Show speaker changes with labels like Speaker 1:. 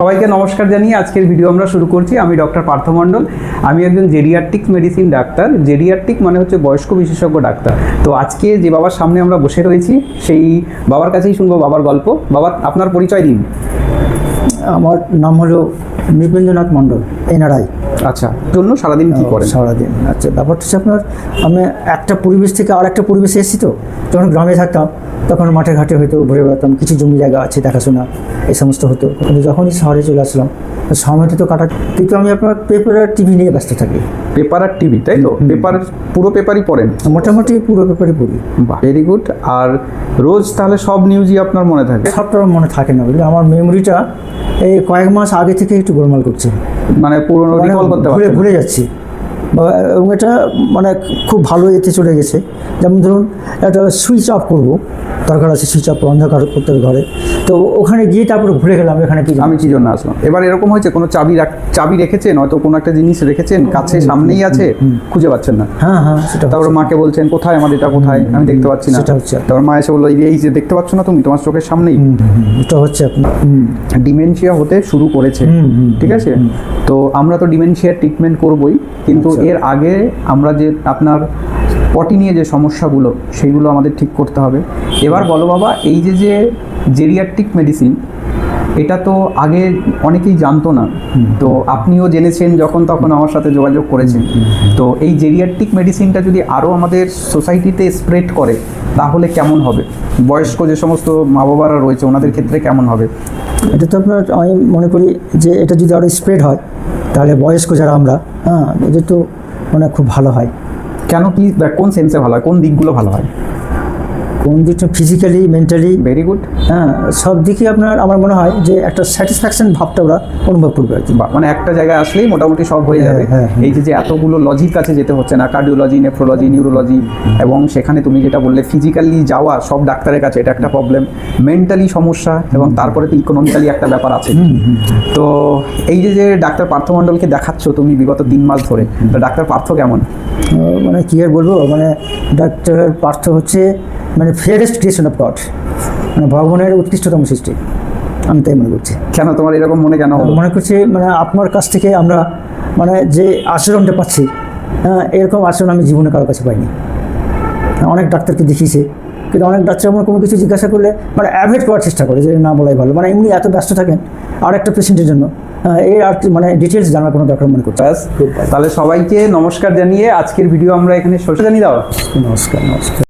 Speaker 1: সবাইকে নমস্কার জানিয়ে আজকের ভিডিও আমরা শুরু করছি। আমি ডক্টর পার্থ মণ্ডল। আমি একজন জেরিয়াট্রিক মেডিসিন ডাক্তার। জেরিয়াট্রিক মানে হচ্ছে বয়স্ক বিশেষজ্ঞ ডাক্তার। তো আজকে যে বাবার সামনে আমরা বসে রয়েছি সেই বাবার কাছেই শুনবো বাবার গল্প। বাবা, আপনার পরিচয় দিন।
Speaker 2: আমার নাম হলো নৃপেন্দ্রনাথ মণ্ডল, এনআরআই।
Speaker 1: আচ্ছা, জন্য সারাদিন কী করেন?
Speaker 2: সারাদিন আচ্ছা, ব্যাপারটা হচ্ছে আপনার, আমি একটা পরিবেশ থেকে আর একটা পরিবেশে এসেছি। তো যখন গ্রামে থাকতাম তখন মাঠে ঘাটে হয়তো ঘুরে বেড়াতাম, কিছু জমি জায়গা আছে দেখাশোনা এই সমস্ত হতো। কিন্তু যখনই শহরে চলে আসলাম সময়টা তো কাটা, কিন্তু আমি আপনার পেপার আর টিভি নিয়ে ব্যস্ত থাকি।
Speaker 1: পেপার আর টিভি, তাই তো? পেপার, পুরো পেপারই পড়েন?
Speaker 2: মোটামুটি পুরো পেপারই পড়ি।
Speaker 1: বাহ, ভেরি গুড। আর রোজ তাহলে সব নিউজই আপনার মনে থাকে?
Speaker 2: সবটা মনে থাকে না, বুঝলি। আমার মেমোরিটা এই কয়েক মাস আগে থেকে একটু গোলমাল করছে,
Speaker 1: মানে পুরোনো রিকল করতে পারছেন?
Speaker 2: ভুলে যাচ্ছি। এবং এটা মানে খুব ভালো এতে চলে গেছে। যেমন ধরুন, একটা সুইচ অফ করবো, দরকার আছে সুইচ অফ অন্ধকার করতে হবে ঘরে, তো ওখানে গিয়ে তারপরে ভুলে গেলাম এখানে কি
Speaker 1: আমি কি জন্য আসলাম। এবার এরকম হয়েছে কোনো চাবি রেখেছেন, হয়তো কোনো একটা জিনিস রেখেছেন কাছে, সামনেই আছে, খুঁজে পাচ্ছেন না?
Speaker 2: হ্যাঁ হ্যাঁ, সেটা।
Speaker 1: তারপর মাকে বলছেন কোথায় আমার এটা, কোথায়, আমি দেখতে পাচ্ছি না।
Speaker 2: সেটা হচ্ছে।
Speaker 1: তারপর মা এসে বললো এই যে দেখতে পাচ্ছ না তুমি, তোমার চোখের সামনেই।
Speaker 2: এটা হচ্ছে আপনার
Speaker 1: ডিমেনশিয়া হতে শুরু করেছে, ঠিক আছে? তো আমরা তো ডিমেনশিয়ার ট্রিটমেন্ট করবই, কিন্তু এর আগে আমরা যে আপনার পটি নিয়ে যে সমস্যাগুলো সেইগুলো আমাদের ঠিক করতে হবে। এবার বলো বাবা, এই যে জেরিয়াট্রিক মেডিসিন, এটা তো আগে অনেকেই জানতো না, তো আপনিও জেনেছেন যখন তখন আমার সাথে যোগাযোগ করেছেন। তো এই জেরিয়াট্রিক মেডিসিনটা যদি আরও আমাদের সোসাইটিতে স্প্রেড করে তাহলে কেমন হবে? বয়স্ক যে সমস্ত মা বাবারা রয়েছে ওনাদের ক্ষেত্রে কেমন হবে?
Speaker 2: এটা তো আপনার, আমি মনে করি যে এটা যদি আরও স্প্রেড হয় তাহলে বয়স্ক যারা আমরা, হ্যাঁ, এদের তো মানে খুব ভালো হয়।
Speaker 1: কেন, কি, কোন সেন্সে ভালো হয়, কোন দিকগুলো ভালো হয়?
Speaker 2: কোন দিকটা? Physically, mentally,
Speaker 1: very good.
Speaker 2: হ্যাঁ, সব দিকে আপনার আমার মনে হয় যে একটা স্যাটিসফ্যাকশন ভাবটা ওরা অনুভব করবে আর কি।
Speaker 1: বা মানে একটা জায়গায় আসলেই মোটামুটি সব হয়ে যাবে। এই যে এতগুলো লজির কাছে যেতে হচ্ছে না, কার্ডিওলজি, নেফ্রোলজি, নিউরোলজি, এবং সেখানে তুমি যেটা বললে ফিজিক্যালি যাওয়া সব ডাক্তারের কাছে, এটা একটা প্রবলেম। মেন্টালি সমস্যা, এবং তারপরে তো ইকোনমিক্যালি একটা ব্যাপার আছে। তো এই যে ডাক্তার পার্থ মণ্ডলকে দেখাচ্ছ তুমি বিগত 3 মাস ধরে, তো ডাক্তার পার্থ কেমন?
Speaker 2: মানে কী আর বলবো, মানে ডাক্তার পার্থ হচ্ছে মানে ফেয়ারেস্ট ক্রিয়েশন অফ গড, মানে ভগবানের উৎকৃষ্টতম সৃষ্টি, আমি তাই মনে করছি।
Speaker 1: কেন তোমার এরকম মনে কেন?
Speaker 2: মনে করছি মানে আপনার কাছ থেকে আমরা মানে যে আচরণটা পাচ্ছি, হ্যাঁ, এরকম আচরণ আমি জীবনে কারোর কাছে পাইনি। অনেক ডাক্তারকে দেখিয়েছে, কিন্তু অনেক ডাক্তার আমার কোনো কিছু জিজ্ঞাসা করলে মানে অ্যাভয়েড করার চেষ্টা করে, যে না বলাই ভালো, মানে এমনি এত ব্যস্ত থাকেন আর একটা পেশেন্টের জন্য, এর আর মানে ডিটেলস জানার কোনো দরকার মনে করছে।
Speaker 1: তাহলে সবাইকে নমস্কার জানিয়ে আজকের ভিডিও আমরা এখানে শেষ জানিয়ে দাও।
Speaker 2: নমস্কার।